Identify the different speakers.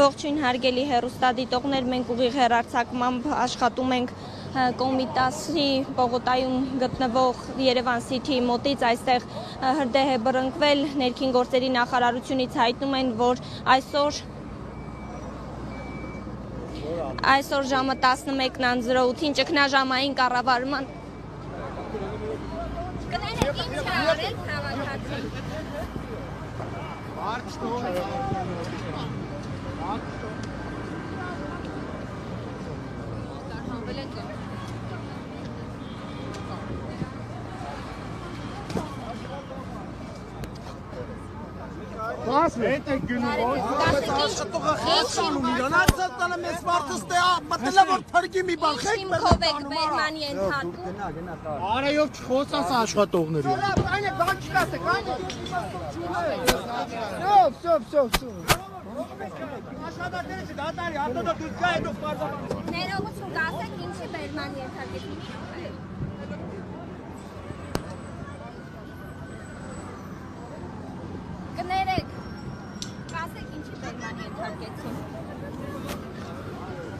Speaker 1: Ողջույն հարգելի հեռուստադիտողներ, մենք ուղիղ հեռարձակմամբ աշխատում ենք Կոմիտասի պողոտայում գտնվող Երևան City մոտից, այստեղ հրդեհ է բռնկվել, ներքին գործերի նախարարությունից հայտնում են, որ այսօր ժամը 11:08-ին ճգնաժամային կառավարման
Speaker 2: Արայով չխոսաս աշխատողների։
Speaker 1: Ներողություն կասեք, ինչի բերման ենթարկեցին։ Կներեք, կասեք ինչի բերման ենթարկեցին։